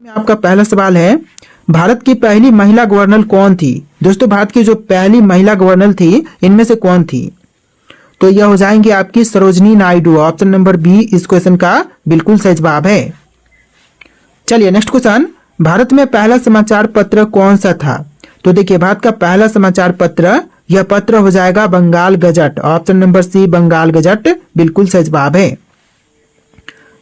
में आपका पहला सवाल है, भारत की पहली महिला गवर्नर कौन थी। दोस्तों, भारत की जो पहली महिला गवर्नर थी इनमें से कौन थी, तो यह हो जाएंगे आपकी Sarojini Naidu. Option number B इस क्वेश्चन का बिल्कुल सही जवाब है। चलिए नेक्स्ट क्वेश्चन, भारत में पहला समाचार पत्र कौन सा था। तो देखिए, भारत का पहला समाचार पत्र, यह पत्र हो जाएगा Bengal gazette. Option number C Bengal gazette बिल्कुल सही जवाब है।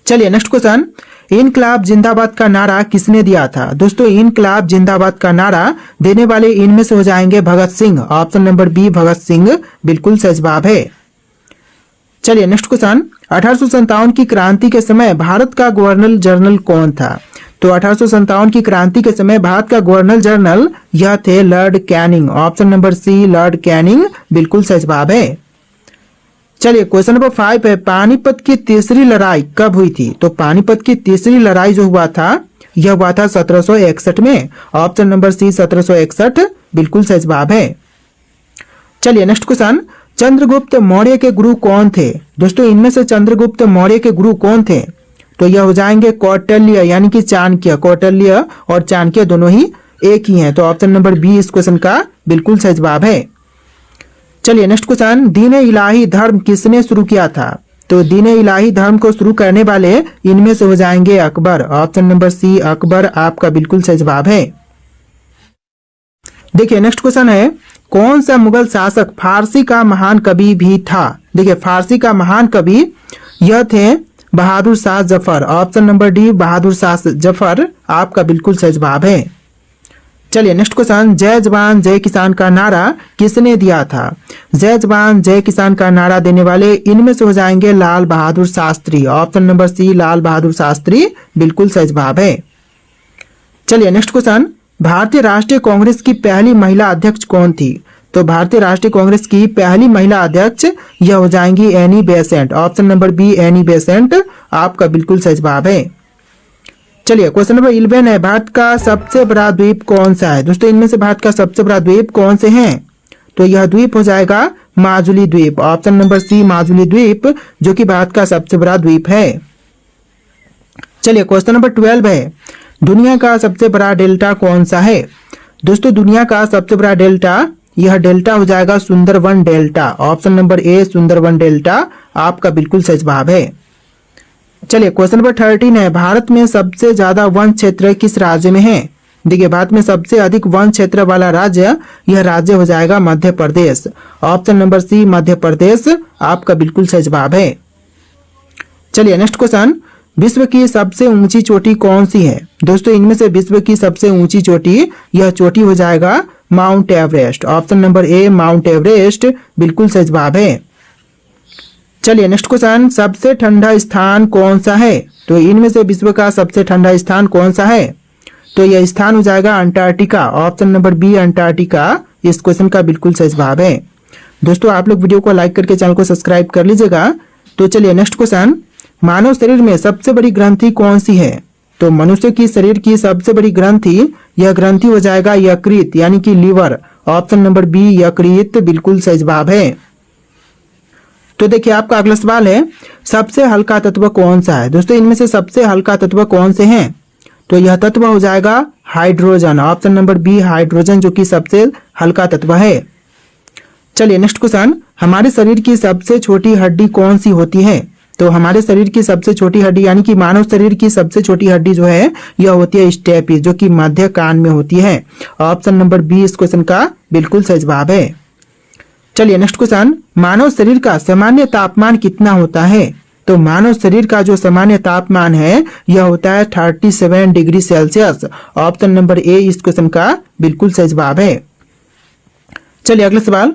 चलिए नेक्स्ट क्वेश्चन, इनकलाब जिंदाबाद का नारा किसने दिया था। दोस्तों, इनकलाब जिंदाबाद का नारा देने वाले इनमें से हो जाएंगे Bhagat Singh. Option number B Bhagat Singh बिल्कुल सही जवाब है। चलिए नेक्स्ट क्वेश्चन, 1857 की क्रांति के समय भारत का गवर्नर जनरल कौन था। तो 1857 की क्रांति के समय भारत का गवर्नर जनरल यह थे Lord Canning. Option number C Lord Canning बिल्कुल सही जवाब है। चलिए क्वेश्चन नंबर 5 है, पानीपत की तीसरी लड़ाई कब हुई थी। तो पानीपत की तीसरी लड़ाई जो हुआ था यह हुआ था 1761 में। ऑप्शन नंबर सी 1761 बिल्कुल सही जवाब है। चलिए नेक्स्ट क्वेश्चन, चंद्रगुप्त मौर्य के गुरु कौन थे। दोस्तों, इनमें से चंद्रगुप्त मौर्य के गुरु कौन थे, तो यह हो जाएंगे कौटिल्य यानी कि चाणक्य। कौटिल्य और चाणक्य दोनों ही एक ही हैं, तो ऑप्शन नंबर बी इस क्वेश्चन का बिल्कुल सही जवाब है। चलिए नेक्स्ट क्वेश्चन, दीन इलाही धर्म किसने शुरू किया था। तो दीन इलाही धर्म को शुरू करने वाले इनमें से हो जाएंगे Akbar. Option number C Akbar आपका बिल्कुल सही जवाब है। देखिए नेक्स्ट क्वेश्चन है, कौन सा मुगल शासक फारसी का महान कवि भी था। देखिए, फारसी का महान कवि यह थे Bahadur Shah Zafar. Option number D Bahadur Shah Zafar आपका बिल्कुल सही जवाब है। चलिए नेक्स्ट क्वेश्चन, जय जवान जय किसान का नारा किसने दिया था। जय जवान जय किसान का नारा देने वाले इनमें से हो जाएंगे लाल बहादुर शास्त्री। ऑप्शन नंबर सी लाल बहादुर शास्त्री बिल्कुल सही जवाब है। चलिए नेक्स्ट क्वेश्चन, भारतीय राष्ट्रीय कांग्रेस की पहली महिला अध्यक्ष कौन थी। तो भारतीय राष्ट्रीय कांग्रेस की पहली महिला अध्यक्ष यह हो जाएंगी Annie Besant. Option number be Annie Besant आपका बिल्कुल सही जवाब है। चलिए क्वेश्चन नंबर 11 है, भारत का सबसे बड़ा द्वीप कौन सा है। दोस्तों, इनमें से भारत का सबसे बड़ा द्वीप कौन से हैं, तो यह द्वीप हो जाएगा माजुली द्वीप। ऑप्शन नंबर सी माजुली द्वीप जो कि भारत का सबसे बड़ा द्वीप है। चलिए क्वेश्चन नंबर 12 है, दुनिया का सबसे बड़ा डेल्टा कौन सा है। दोस्तों, दुनिया का सबसे बड़ा डेल्टा यह डेल्टा हो जाएगा Sundarban delta. Option number A Sundarban delta आपका बिल्कुल सही जवाब है। चलिए क्वेश्चन नंबर 13 है, भारत में सबसे ज्यादा वन क्षेत्र किस राज्य में है। देखिए, भारत में सबसे अधिक वन क्षेत्र वाला राज्य यह राज्य हो जाएगा मध्य प्रदेश। ऑप्शन नंबर सी मध्य प्रदेश आपका बिल्कुल सही जवाब है। चलिए नेक्स्ट क्वेश्चन, विश्व की सबसे ऊंची चोटी कौन सी है। दोस्तों, इनमें से विश्व की सबसे ऊंची चोटी यह चोटी हो जाएगा माउंट एवरेस्ट। ऑप्शन नंबर ए माउंट एवरेस्ट बिल्कुल सही जवाब है। चलिए नेक्स्ट क्वेश्चन, सबसे ठंडा स्थान कौन सा है। तो इनमें से विश्व का सबसे ठंडा स्थान कौन सा है, तो यह स्थान हो जाएगा Antarctica. Option number B Antarctica इस क्वेश्चन का बिल्कुल सही जवाब है। दोस्तों, आप लोग वीडियो को लाइक करके चैनल को सब्सक्राइब कर लीजिएगा। तो चलिए नेक्स्ट क्वेश्चन, मानव शरीर में सबसे बड़ी ग्रंथि कौन सी है। तो मनुष्य की शरीर की सबसे बड़ी ग्रंथि यह ग्रंथि हो जाएगा यकृत यानी कि लीवर। ऑप्शन नंबर बी यकृत बिल्कुल सही जवाब है। तो देखिए, आपका अगला सवाल है, सबसे हल्का तत्व कौन सा है। दोस्तों, इनमें से सबसे हल्का तत्व कौन से हैं, तो यह तत्व हो जाएगा hydrogen. Option number B hydrogen जो कि सबसे हल्का तत्व है। चलिए नेक्स्ट क्वेश्चन, हमारे शरीर की सबसे छोटी हड्डी कौन सी होती है। तो हमारे शरीर की सबसे छोटी हड्डी यानी कि मानव शरीर की सबसे छोटी हड्डी जो है यह होती है स्टेपी जो कि मध्य कान में होती है। ऑप्शन नंबर बी इस क्वेश्चन का बिल्कुल सही जवाब है। चलिए नेक्स्ट क्वेश्चन, मानव शरीर का सामान्य तापमान कितना होता है। तो मानव शरीर का जो सामान्य तापमान है यह होता है 37 degree Celsius. Option number A इस क्वेश्चन का बिल्कुल सही जवाब है। चलिए अगला सवाल,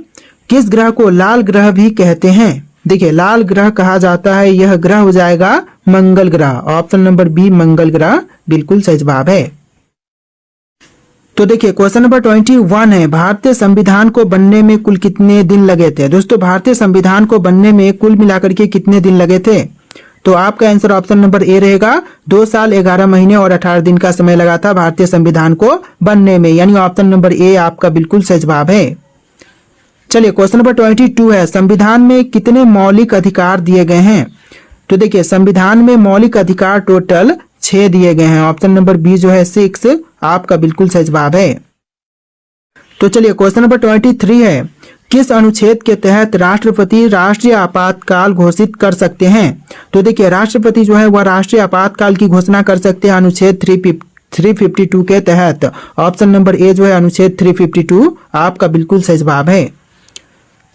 किस ग्रह को लाल ग्रह भी कहते हैं। देखिए, लाल ग्रह कहा जाता है यह ग्रह हो जाएगा मंगल ग्रह। ऑप्शन नंबर बी मंगल ग्रह बिल्कुल सही जवाब है। तो देखिए क्वेश्चन नंबर 21 है, भारतीय संविधान को बनने में कुल कितने दिन लगे थे। दोस्तों, भारतीय संविधान को बनने में कुल मिलाकर के कितने दिन लगे थे, तो आपका आंसर ऑप्शन नंबर ए रहेगा 2 साल 11 महीने और 18 दिन का समय लगा था भारतीय संविधान को बनने में, यानी ऑप्शन नंबर ए आपका बिल्कुल सही जवाब है। चलिए क्वेश्चन नंबर 22 है, संविधान में कितने मौलिक अधिकार दिए गए हैं। तो देखिए, संविधान में मौलिक अधिकार टोटल 6 दिए गए हैं। ऑप्शन नंबर बी जो है 6 आपका बिल्कुल सही जवाब है। तो चलिए क्वेश्चन नंबर 23 है, किस अनुच्छेद के तहत राष्ट्रपति राष्ट्रीय आपातकाल घोषित कर सकते हैं? तो देखिए राष्ट्रपति जो है वह राष्ट्रीय आपातकाल की घोषणा कर सकते हैं अनुच्छेद 352 के तहत। ऑप्शन नंबर ए जो है अनुच्छेद 352 आपका बिल्कुल सही जवाब है।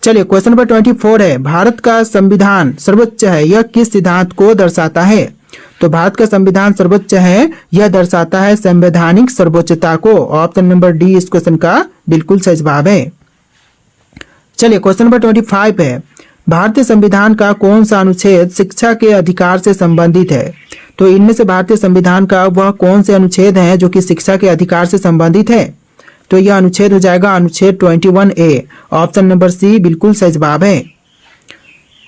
चलिए क्वेश्चन नंबर 24 है, भारत का संविधान सर्वोच्च है, यह किस सिद्धांत को दर्शाता है? तो भारत का संविधान सर्वोच्च है, यह दर्शाता है संवैधानिक सर्वोच्चता को। ऑप्शन नंबर डी इस क्वेश्चन का बिल्कुल सही जवाब है। चलिए क्वेश्चन नंबर 25 है, भारतीय संविधान का कौन सा अनुच्छेद शिक्षा के अधिकार से संबंधित है? तो इनमें से भारतीय संविधान का वह कौन से अनुच्छेद हैं जो कि शिक्षा के अधिकार से संबंधित है? तो यह अनुच्छेद हो जाएगा अनुच्छेद 21A। ऑप्शन नंबर सी बिल्कुल सही जवाब है।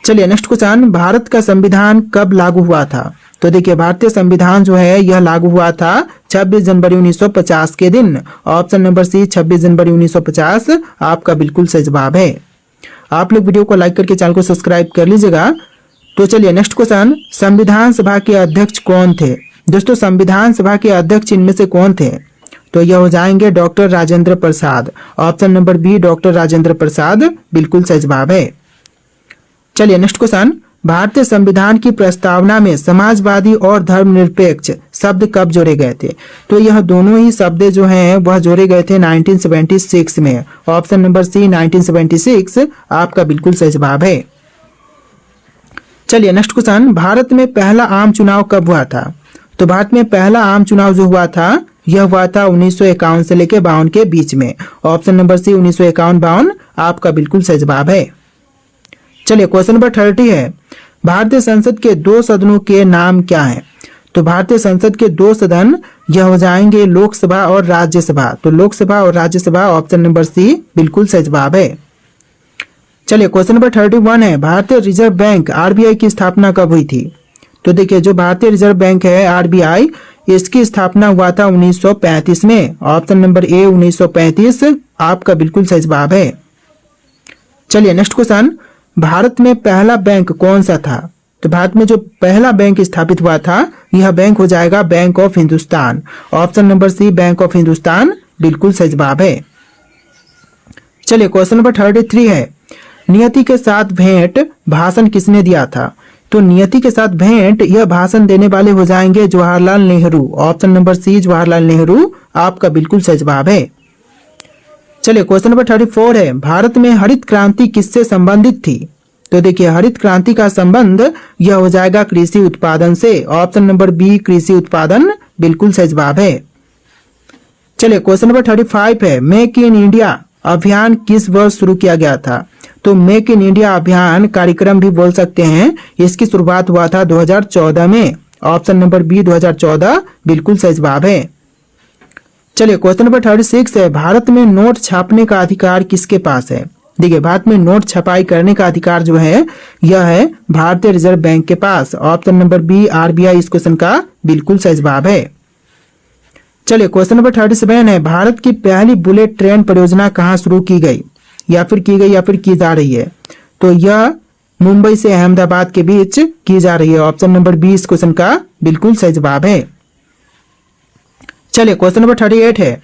चलिए नेक्स्ट क्वेश्चन, भारत का संविधान कब लागू हुआ था? तो देखिए भारतीय संविधान जो है यह लागू हुआ था 26 जनवरी 1950 के दिन। ऑप्शन नंबर सी 26 जनवरी 1950 आपका बिल्कुल सही जवाब है। आप लोग वीडियो को लाइक करके चैनल को सब्सक्राइब कर लीजिएगा। तो चलिए नेक्स्ट क्वेश्चन, संविधान सभा के अध्यक्ष कौन थे? दोस्तों संविधान सभा के अध्यक्ष इनमें से कौन थे? तो यह हो जाएंगे doctor Rajendra Prasad. Option number B doctor Rajendra Prasad बिल्कुल सही जवाब है। चलिए नेक्स्ट क्वेश्चन, भारतीय संविधान की प्रस्तावना में समाजवादी और धर्मनिरपेक्ष शब्द कब जोड़े गए थे? तो यह दोनों ही शब्द जो हैं वह जोड़े गए थे 1976 में। ऑप्शन नंबर सी 1976 आपका बिल्कुल सही जवाब है। चलिए नेक्स्ट क्वेश्चन, भारत में पहला आम चुनाव कब हुआ था? तो भारत में पहला आम चुनाव जो हुआ था यह हुआ था 1951 से लेकर 52 के बीच में। ऑप्शन नंबर सी 1951-52 आपका बिल्कुल सही जवाब है। चलिए क्वेश्चन नंबर 30 है, भारतीय संसद के 2 सदनों के नाम क्या हैं? तो भारतीय संसद के 2 सदन यह हो जाएंगे लोकसभा और राज्यसभा। तो लोकसभा और राज्यसभा ऑप्शन नंबर सी बिल्कुल सही जवाब है। चलिए क्वेश्चन नंबर 31 है, भारतीय रिजर्व बैंक आरबीआई की स्थापना कब हुई थी? तो देखिए जो भारतीय रिजर्व बैंक है आरबीआई इसकी स्थापना हुआ था 1935 में। ऑप्शन नंबर ए 1935 आपका बिल्कुल सही जवाब है। चलिए नेक्स्ट क्वेश्चन, भारत में पहला बैंक कौन सा था? तो भारत में जो पहला बैंक स्थापित हुआ था यह बैंक हो जाएगा bank of Hindustan. Option number C bank of Hindustan बिल्कुल सही जवाब है। चलिए क्वेश्चन नंबर 33 है, नियति के साथ भेंट भाषण किसने दिया था? तो नियति के साथ भेंट यह भाषण देने वाले हो जाएंगे Jawaharlal Nehru. Option number C Jawaharlal Nehru आपका बिल्कुल सही जवाब है। चलिए क्वेश्चन नंबर 34 है, भारत में हरित क्रांति किससे संबंधित थी? तो देखिए हरित क्रांति का संबंध यह हो जाएगा कृषि उत्पादन से। ऑप्शन नंबर बी कृषि उत्पादन बिल्कुल सही जवाब है। चलिए क्वेश्चन नंबर 35 है, मेक इन इंडिया अभियान किस वर्ष शुरू किया गया था? तो मेक इन इंडिया अभियान कार्यक्रम भी बोल सकते हैं, इसकी शुरुआत हुआ था 2014 में। ऑप्शन नंबर बी 2014 बिल्कुल सही जवाब है। चलिए क्वेश्चन नंबर 36 है, भारत में नोट छापने का अधिकार किसके पास है? देखिए भारत में नोट छपाई करने का अधिकार जो है यह है भारतीय रिजर्व बैंक के पास। ऑप्शन नंबर बी आरबीआई इस क्वेश्चन का बिल्कुल सही जवाब है। चलिए क्वेश्चन नंबर 37 है, भारत की पहली बुलेट ट्रेन परियोजना कहाँ शुरू की गई या फिर की जा रही है? तो यह मुंबई से अहमदाबाद के बीच की जा रही है। ऑप्शन नंबर बी इस क्वेश्चन का बिल्कुल सही जवाब है। चलिए क्वेश्चन नंबर 38 है,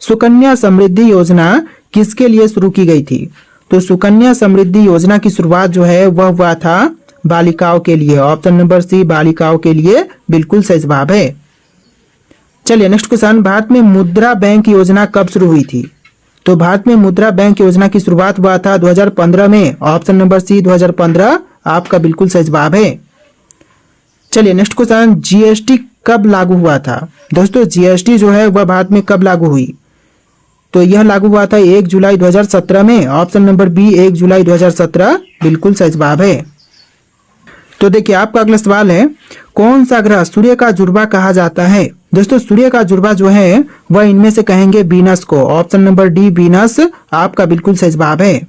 सुकन्या समृद्धि योजना किसके लिए शुरू की गई थी? तो सुकन्या समृद्धि योजना की शुरुआत जो है वह हुआ था बालिकाओं के लिए। ऑप्शन नंबर सी बालिकाओं के लिए बिल्कुल सही जवाब है। चलिए नेक्स्ट क्वेश्चन, भारत में मुद्रा बैंक योजना कब शुरू हुई थी? तो भारत में मुद्रा बैंक योजना की शुरुआत हुआ था 2015 में। ऑप्शन नंबर सी 2015 आपका बिल्कुल सही जवाब है। चलिए नेक्स्ट क्वेश्चन, जीएसटी कब लागू हुआ था? दोस्तों जीएसटी जो है वह भारत में कब लागू हुई? तो यह लागू हुआ था 1 जुलाई 2017 में। ऑप्शन नंबर बी 1 जुलाई 2017 बिल्कुल सही जवाब है। तो देखिए आपका अगला सवाल है, कौन सा ग्रह सूर्य का जुड़वा कहा जाता है? दोस्तों सूर्य का जुड़वा जो है वह इनमें से कहेंगे वीनस को। ऑप्शन नंबर डी वीनस आपका बिल्कुल सही जवाब है।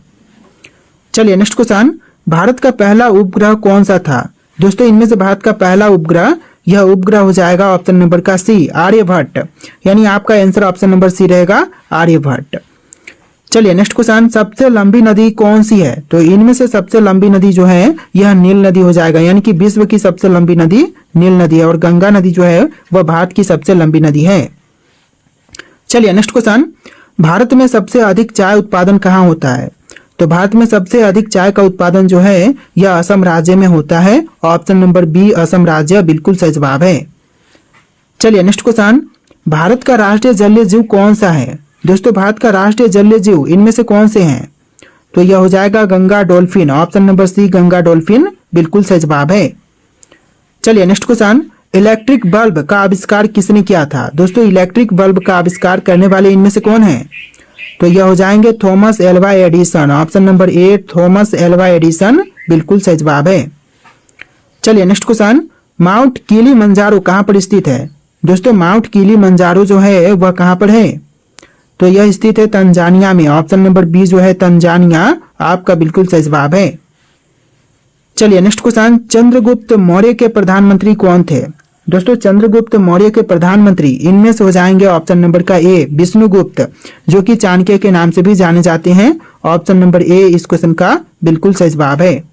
चलिए नेक्स्ट क्वेश्चन, भारत का पहला उपग्रह कौन सा था? दोस्तों इनमें से भारत का पहला उपग्रह यह उपग्रह हो जाएगा ऑप्शन नंबर का सी आर्यभट्ट, यानी आपका आंसर ऑप्शन नंबर सी रहेगा आर्यभट्ट। चलिए नेक्स्ट क्वेश्चन, सबसे लंबी नदी कौन सी है? तो इनमें से सबसे लंबी नदी जो है यह नील नदी हो जाएगा, यानी कि विश्व की सबसे लंबी नदी नील नदी है और गंगा नदी जो है वह भारत की सबसे लंबी नदी है। चलिए नेक्स्ट क्वेश्चन, भारत में सबसे अधिक चाय उत्पादन कहाँ होता है? तो भारत में सबसे अधिक चाय का उत्पादन जो है यह असम राज्य में होता है। ऑप्शन नंबर बी असम राज्य बिल्कुल सही जवाब है। चलिए नेक्स्ट क्वेश्चन, भारत का राष्ट्रीय जलीय जीव कौन सा है? दोस्तों भारत का राष्ट्रीय जलीय जीव इनमें से कौन से हैं? तो यह हो जाएगा Ganga dolphin. Option number C Ganga dolphin बिल्कुल सही जवाब है। चलिए नेक्स्ट क्वेश्चन, इलेक्ट्रिक बल्ब का आविष्कार किसने किया था? दोस्तों इलेक्ट्रिक बल्ब का आविष्कार करने वाले इनमें से कौन है? तो यह हो जाएंगे Thomas Alva Edison. Option number A Thomas Alva Edison बिल्कुल सही जवाब है। चलिए नेक्स्ट क्वेश्चन, माउंट किलिमंजारो कहाँ पर स्थित है? दोस्तों माउंट किलिमंजारो जो है वह कहाँ पर है? तो यह स्थित है तंजानिया में। ऑप्शन नंबर बी जो है तंजानिया आपका बिल्कुल सही जवाब है। चलिए नेक्स्ट क्वेश्चन, चंद्रगुप्त मौर्य के प्रधानमंत्री कौन थे? दोस्तों चंद्रगुप्त मौर्य के प्रधानमंत्री इनमें से हो जाएंगे ऑप्शन नंबर का ए विष्णुगुप्त, जो कि चाणक्य के नाम से भी जाने जाते हैं। ऑप्शन नंबर ए इस क्वेश्चन का बिल्कुल सही जवाब है।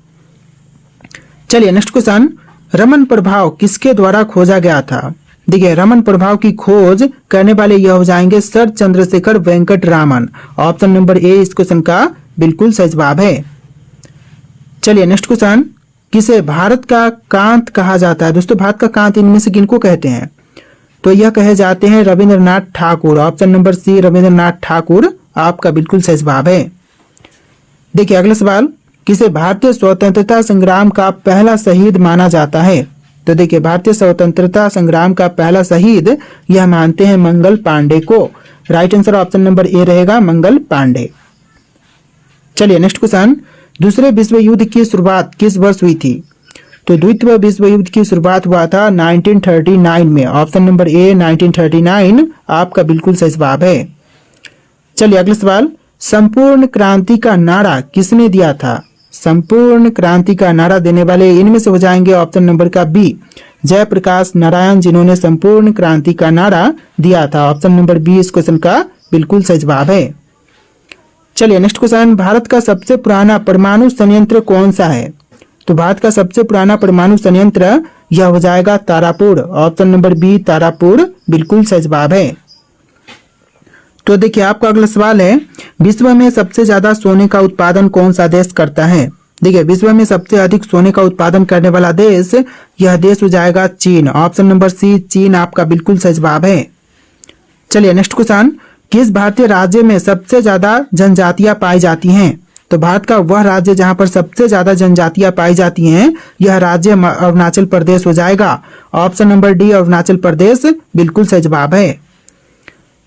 चलिए नेक्स्ट क्वेश्चन, रमन प्रभाव किसके द्वारा खोजा गया था? देखिए रमन प्रभाव की खोज करने वाले यह हो जाएंगे sir Chandrasekhar Venkata Raman. Option number A इस क्वेश्चन का बिल्कुल सही जवाब है। चलिए नेक्स्ट क्वेश्चन, किसे भारत का कांत कहा जाता है? दोस्तों भारत का कांत इनमें से किनको कहते हैं? तो यह कहे जाते हैं Rabindranath Thakur. Option number C Rabindranath Thakur आपका बिल्कुल सही जवाब है। देखिए अगला सवाल, किसे भारतीय स्वतंत्रता संग्राम का पहला शहीद माना जाता है? तो देखिए भारतीय स्वतंत्रता संग्राम का पहला शहीद यह मानते हैं मंगल पांडे को। राइट आंसर ऑप्शन नंबर ए रहेगा मंगल पांडे। चलिए नेक्स्ट क्वेश्चन, दूसरे विश्व युद्ध की शुरुआत किस वर्ष हुई थी? तो द्वितीय विश्व युद्ध की शुरुआत हुआ था 1939 में। ऑप्शन नंबर ए 1939 आपका बिल्कुल सही जवाब है। चलिए अगला सवाल, संपूर्ण क्रांति का नारा किसने दिया था? संपूर्ण क्रांति का नारा देने वाले इनमें से हो जाएंगे ऑप्शन नंबर का बी जयप्रकाश नारायण, जिन्होंने संपूर्ण क्रांति का नारा दिया था। ऑप्शन नंबर बी इस क्वेश्चन का बिल्कुल सही जवाब है। चलिए नेक्स्ट क्वेश्चन, भारत का सबसे पुराना परमाणु संयंत्र कौन सा है? तो भारत का सबसे पुराना परमाणु संयंत्र यह हो जाएगा Tarapur. Option number B Tarapur बिल्कुल सही जवाब है। तो देखिए आपका अगला सवाल है, विश्व में सबसे ज्यादा सोने का उत्पादन कौन सा देश करता है? देखिए विश्व में सबसे अधिक सोने का उत्पादन करने वाला देश यह देश हो जाएगा चीन। ऑप्शन नंबर सी चीन आपका बिल्कुल सही जवाब है। चलिए नेक्स्ट क्वेश्चन, किस भारतीय राज्य में सबसे ज्यादा जनजातियां पाई जाती हैं? तो भारत का वह राज्य जहां पर सबसे ज्यादा जनजातियां पाई जाती हैं यह राज्य अरुणाचल प्रदेश हो जाएगा। Option number D Arunachal Pradesh बिल्कुल सही जवाब है।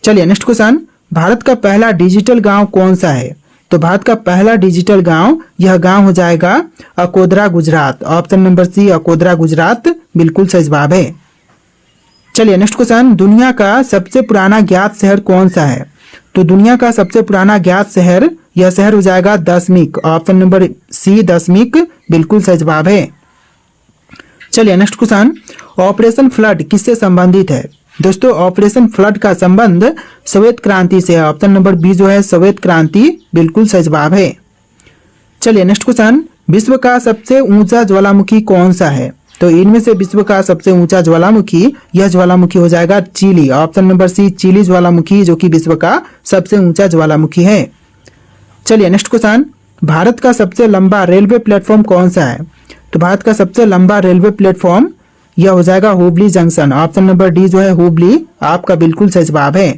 चलिए नेक्स्ट क्वेश्चन, भारत का पहला डिजिटल गांव कौन सा है? तो भारत का पहला डिजिटल गांव यह गांव हो जाएगा Akodara Gujarat. Option number C Akodara Gujarat बिल्कुल सही जवाब है। चलिए नेक्स्ट क्वेश्चन, दुनिया का सबसे पुराना ज्ञात शहर कौन सा है? तो दुनिया का सबसे पुराना ज्ञात शहर यह शहर हो जाएगा दसमिक। ऑप्शन नंबर सी दसमिक बिल्कुल सही जवाब है। चलिए नेक्स्ट क्वेश्चन, ऑपरेशन फ्लड किससे संबंधित है? दोस्तों ऑपरेशन फ्लड का संबंध श्वेत क्रांति से है। ऑप्शन नंबर बी जो है श्वेत क्रांति बिल्कुल सही जवाब है। चलिए नेक्स्ट क्वेश्चन, विश्व का सबसे ऊंचा ज्वालामुखी कौन सा है? तो इनमें से विश्व का सबसे ऊंचा ज्वालामुखी यह ज्वालामुखी हो जाएगा Chile. Option number C Chile ज्वालामुखी जो कि विश्व का सबसे ऊंचा ज्वालामुखी है। चलिए नेक्स्ट क्वेश्चन, भारत का सबसे लंबा रेलवे प्लेटफॉर्म कौन सा है? तो भारत का सबसे लंबा रेलवे प्लेटफॉर्म यह हो जाएगा Hubli junction. Option number D जो है हुबली आपका बिल्कुल सही जवाब है।